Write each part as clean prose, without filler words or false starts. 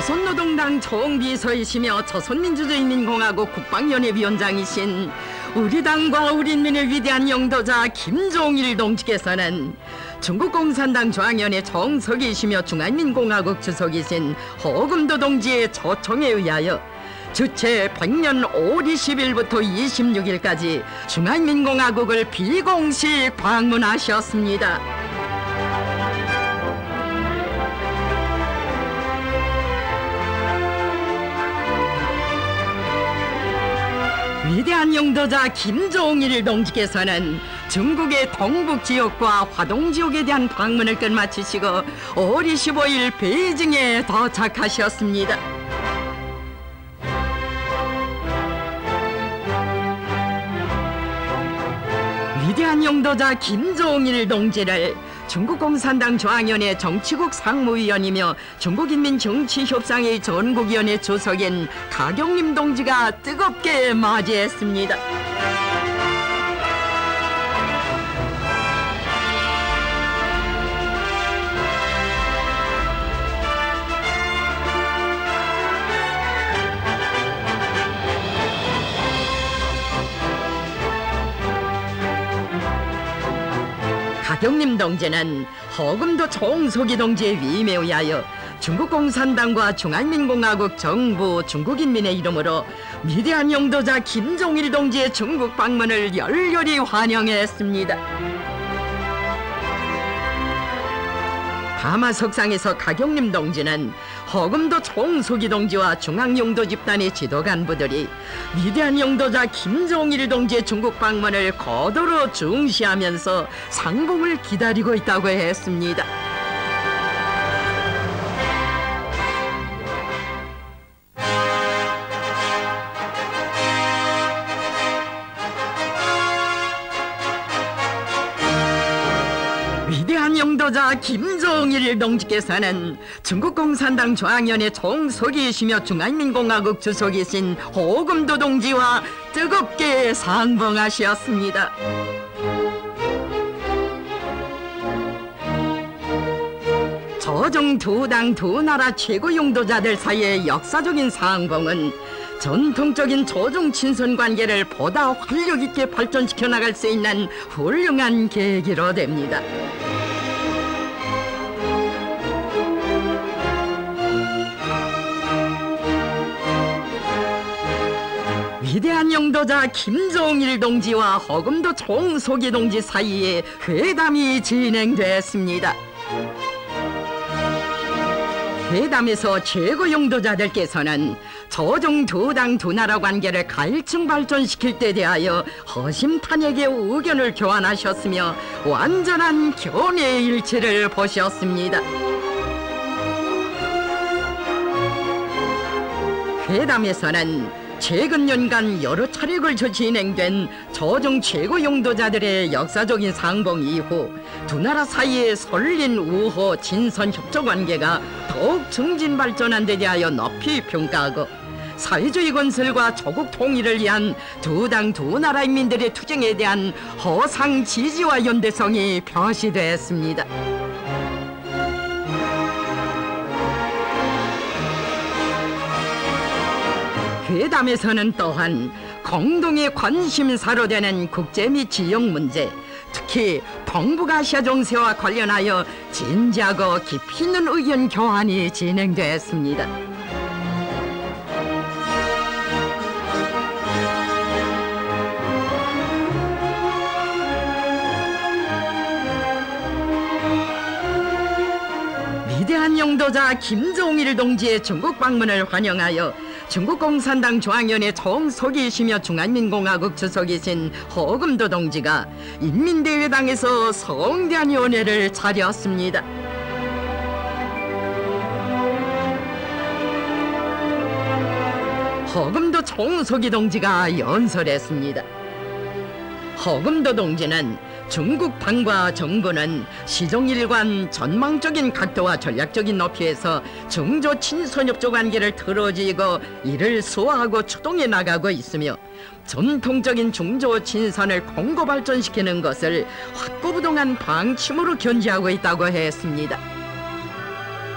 조선노동당 총비서이시며 조선민주주의인민공화국 국방연합위원장이신 우리 당과 우리 인민의 위대한 영도자 김종일 동지께서는 중국 공산당 중앙위원회 정석이시며 중화인민공화국 주석이신 허금도 동지의 초청에 의하여 주체 100년 5월 20일부터 26일까지 중화인민공화국을 비공식 방문하셨습니다. 위대한 영도자 김종일 동지께서는 중국의 동북지역과 화동지역에 대한 방문을 끝마치시고 5월 25일 베이징에 도착하셨습니다. 위대한 영도자 김종일 동지를 중국 공산당 중앙위원회 정치국 상무위원이며 중국인민정치협상회 전국위원회 주석인 가경림 동지가 뜨겁게 맞이했습니다. 가경림 동지는 허금도 총소기 동지의 위임에 의하여 중국 공산당과 중화인민공화국 정부 중국인민의 이름으로 위대한 영도자 김종일 동지의 중국 방문을 열렬히 환영했습니다. 담화석상에서 가경림 동지는 허금도 총소기 동지와 중앙영도 집단의 지도 간부들이 위대한 영도자 김종일 동지의 중국 방문을 거도로 중시하면서 상봉을 기다리고 있다고 했습니다. 위대한 영도자 김종일 동지께서는 중국 공산당 중앙위원회 총석이시며 중화인민공화국 주석이신 허금도 동지와 뜨겁게 상봉하셨습니다. 조중 두 당 두 나라 최고 영도자들 사이의 역사적인 상봉은 전통적인 조중 친선 관계를 보다 활력 있게 발전시켜 나갈 수 있는 훌륭한 계기로 됩니다. 위대한 영도자 김종일 동지와 허금도 총소기 동지 사이에 회담이 진행됐습니다. 회담에서 최고 영도자들께서는 조중 두 당 두 나라 관계를 갈증 발전시킬 때 대하여 허심탄회하게 의견을 교환하셨으며 완전한 견해의 일치를 보셨습니다. 회담에서는 최근 년간 여러 차례 걸쳐 진행된 조중 최고 영도자들의 역사적인 상봉 이후 두 나라 사이의 설린 우호 진선 협조 관계가 더욱 증진 발전한 데 대하여 높이 평가하고 사회주의 건설과 조국 통일을 위한 두 당 두 나라 인민들의 투쟁에 대한 허상 지지와 연대성이 표시됐습니다. 회담에서는 또한 공동의 관심사로 되는 국제 및 지역 문제, 특히 동북아시아 정세와 관련하여 진지하고 깊이 있는 의견 교환이 진행됐습니다. 위대한 영도자 김종일 동지의 중국 방문을 환영하여 중국 공산당 중앙위원회 총석이시며 중화인민공화국 주석이신 허금도 동지가 인민대회당에서 성대한 연회를 차렸습니다. 허금도 총석이 동지가 연설했습니다. 허금도 동지는 중국 당과 정부는 시종일관 전망적인 각도와 전략적인 높이에서 중조 친선협조 관계를 틀어지고 이를 수호하고 추동해 나가고 있으며 전통적인 중조 친선을 공고 발전시키는 것을 확고부동한 방침으로 견지하고 있다고 했습니다.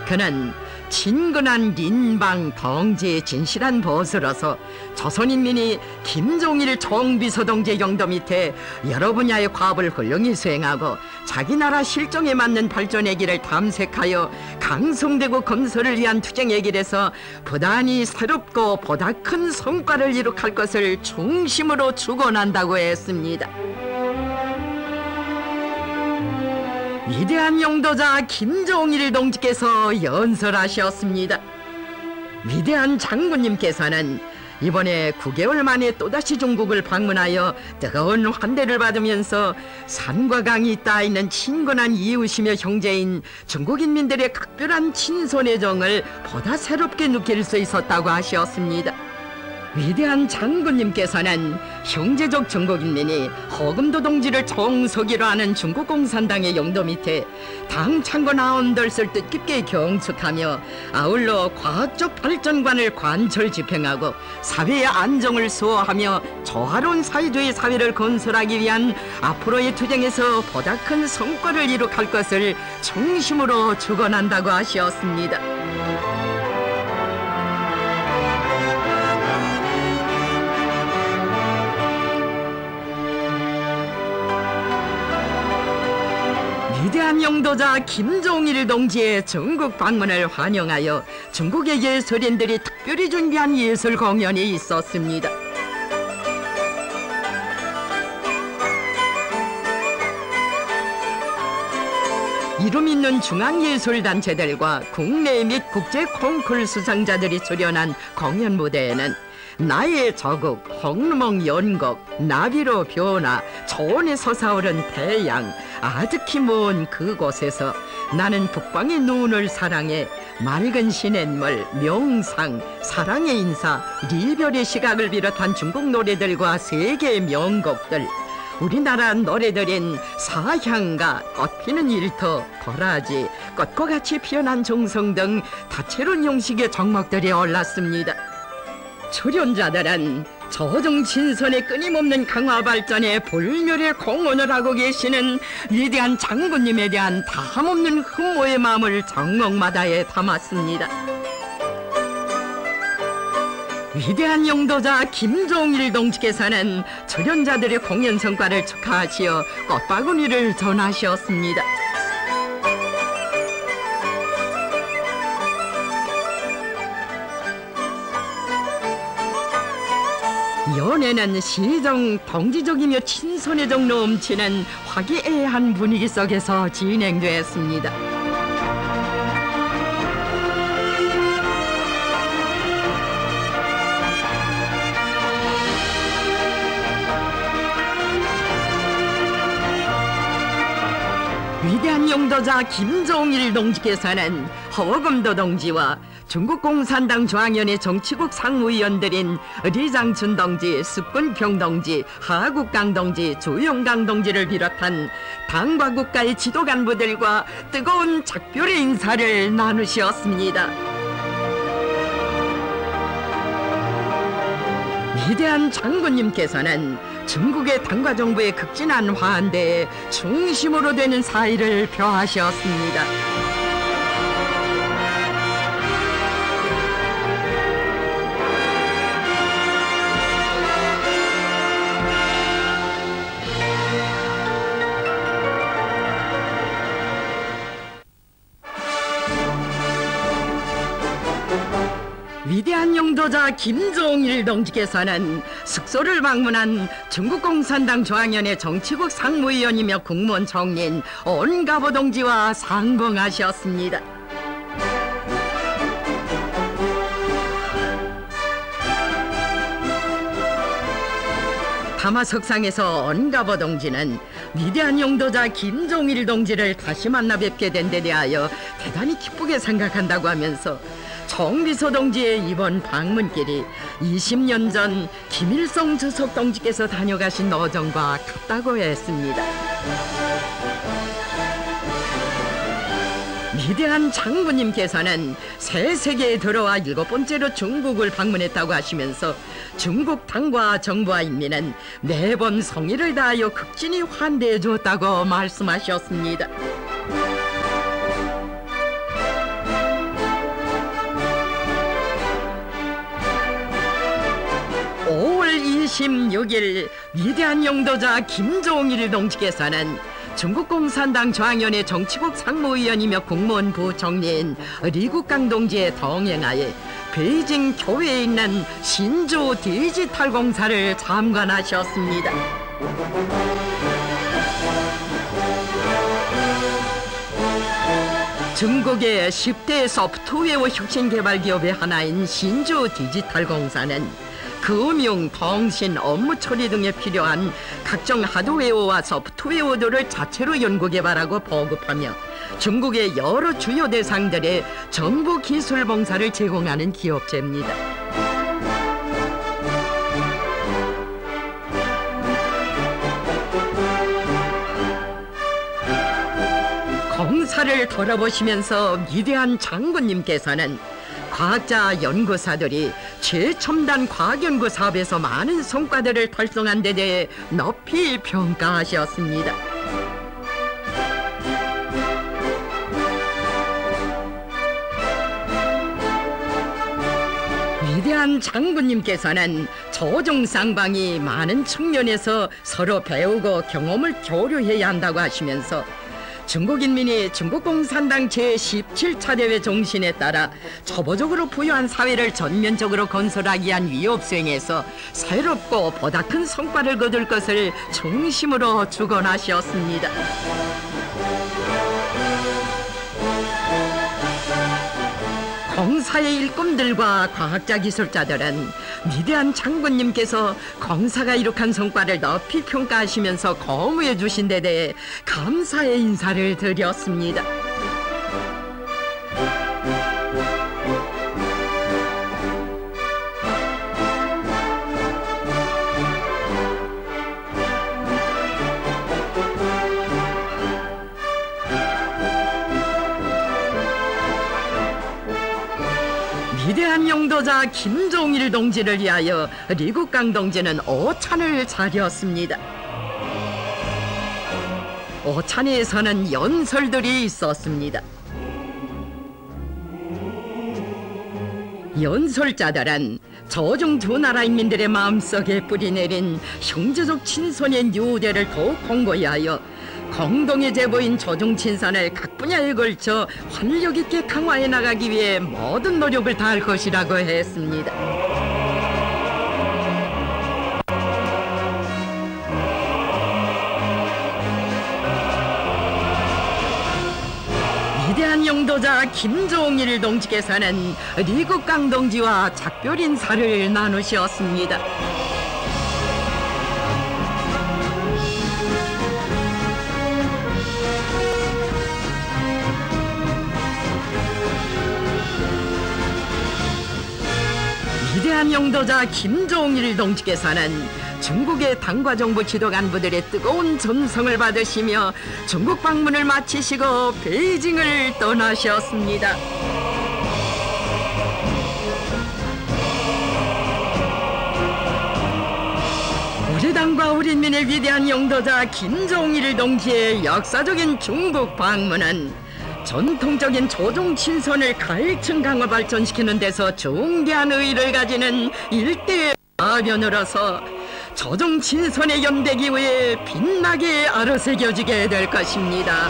그는 친근한 린방 덩지의 진실한 보수로서 조선인민이 김종일 총비서동지의 영도 밑에 여러 분야의 과업을 훌륭히 수행하고 자기 나라 실정에 맞는 발전의 길을 탐색하여 강성대국 건설을 위한 투쟁의 길에서 부단히 새롭고 보다 큰 성과를 이룩할 것을 중심으로 주권한다고 했습니다. 위대한 영도자 김종일 동지께서 연설하셨습니다. 위대한 장군님께서는 이번에 9개월 만에 또다시 중국을 방문하여 뜨거운 환대를 받으면서 산과 강이 닿아 있는 친근한 이웃이며 형제인 중국인민들의 각별한 친손의 정을 보다 새롭게 느낄 수 있었다고 하셨습니다. 위대한 장군님께서는 형제적 중국인민이 허금도 동지를 총서기로 하는 중국공산당의 영도 밑에 당 창고 나온들을 뜻깊게 경축하며 아울러 과학적 발전관을 관철 집행하고 사회의 안정을 수호하며 조화로운 사회주의 사회를 건설하기 위한 앞으로의 투쟁에서 보다 큰 성과를 이룩할 것을 중심으로 주권한다고 하셨습니다. 위대한 영도자 김종일 동지의 중국 방문을 환영하여 중국의 예술인들이 특별히 준비한 예술 공연이 있었습니다. 이름 있는 중앙예술단체들과 국내 및 국제 콩쿨 수상자들이 출연한 공연 무대에는 나의 저국, 홍루몽 연곡, 나비로 변화, 초원에 솟아오른 태양, 아득히 먼 그곳에서 나는 북방의 눈을 사랑해, 맑은 시냇물, 명상, 사랑의 인사, 리별의 시각을 비롯한 중국 노래들과 세계의 명곡들, 우리나라 노래들인 사향가, 꽃피는 일터, 도라지, 꽃과 같이 피어난 정성 등 다채로운 형식의 종목들이 올랐습니다. 출연자들은 조정친선의 끊임없는 강화 발전에 불멸의 공헌을 하고 계시는 위대한 장군님에 대한 다함없는 흠모의 마음을 정곡마다에 담았습니다. 위대한 영도자 김종일 동지께서는 출연자들의 공연 성과를 축하하시어 꽃바구니를 전하셨습니다. 연회는 시정 동지적이며 친손의 정 넘치는 화기애애한 분위기 속에서 진행되었습니다. 위대한 영도자 김종일 동지께서는 허금도 동지와 중국공산당 중앙위원회 정치국 상무위원들인 리장춘 동지, 습근평 동지, 하국강 동지, 조영강 동지를 비롯한 당과 국가의 지도 간부들과 뜨거운 작별의 인사를 나누셨습니다. 위대한 장군님께서는 중국의 당과 정부의 극진한 환대에 중심으로 되는 사의를 표하셨습니다. 위대한 영도자 김종일 동지께서는 숙소를 방문한 중국공산당 중앙위원회 정치국 상무위원이며 국무원 총리인 온가보 동지와 상봉하셨습니다. 담화석상에서 온가보 동지는 위대한 영도자 김종일 동지를 다시 만나 뵙게 된 데 대하여 대단히 기쁘게 생각한다고 하면서 총비서 동지의 이번 방문길이 20년 전 김일성 주석 동지께서 다녀가신 어정과 같다고 했습니다. 위대한 장군님께서는 새 세계에 들어와 7번째로 중국을 방문했다고 하시면서 중국 당과 정부와 인민은 매번 성의를 다하여 극진히 환대해 주었다고 말씀하셨습니다. 16일 위대한 영도자 김종일 동지께서는 중국 공산당 중앙위원회 정치국 상무위원이며 국무원 부총리인 리국강 동지에 동행하여 베이징 교회에 있는 신주 디지털 공사를 참관하셨습니다. 중국의 10대 소프트웨어 혁신개발 기업의 하나인 신주 디지털 공사는 금융, 통신, 업무 처리 등에 필요한 각종 하드웨어와 소프트웨어들을 자체로 연구개발하고 보급하며 중국의 여러 주요 대상들의 정보 기술 봉사를 제공하는 기업체입니다. 공사를 돌아보시면서 위대한 장군님께서는 과학자 연구사들이 최첨단 과학연구 사업에서 많은 성과들을 달성한 데 대해 높이 평가하셨습니다. 위대한 장군님께서는 조중쌍방이 많은 측면에서 서로 배우고 경험을 교류해야 한다고 하시면서 중국 인민이 중국 공산당 제17차 대회 정신에 따라 초보적으로 부유한 사회를 전면적으로 건설하기 위한 위협 수행에서 새롭고 보다 큰 성과를 거둘 것을 중심으로 주권하셨습니다. 공사의 일꾼들과 과학자 기술자들은 위대한 장군님께서 공사가 이룩한 성과를 높이 평가하시면서 고무해 주신 데 대해 감사의 인사를 드렸습니다. 위대한 영도자 김종일 동지를 위하여 리국강 동지는 오찬을 차렸습니다. 오찬에서는 연설들이 있었습니다. 연설자들은 조중 두 나라 인민들의 마음속에 뿌리내린 형제적 친선의 유대를 더욱 공고히 하여 공동의 제보인 조중 친선을 각 분야에 걸쳐 활력 있게 강화해 나가기 위해 모든 노력을 다할 것이라고 했습니다. 위대한 영도자 김종일 동지께서는 리국강 동지와 작별 인사를 나누셨습니다. 위대한 영도자 김종일 동지께서는 중국의 당과 정부 지도 간부들의 뜨거운 전성을 받으시며 중국 방문을 마치시고 베이징을 떠나셨습니다. 우리 당과 우리 인민의 위대한 영도자 김종일 동지의 역사적인 중국 방문은 전통적인 조종 친선을 가일층 강화 발전시키는 데서 중대한 의의를 가지는 일대의 파변으로서 조종 친선의 연대기 위해 빛나게 아로새겨지게 될 것입니다.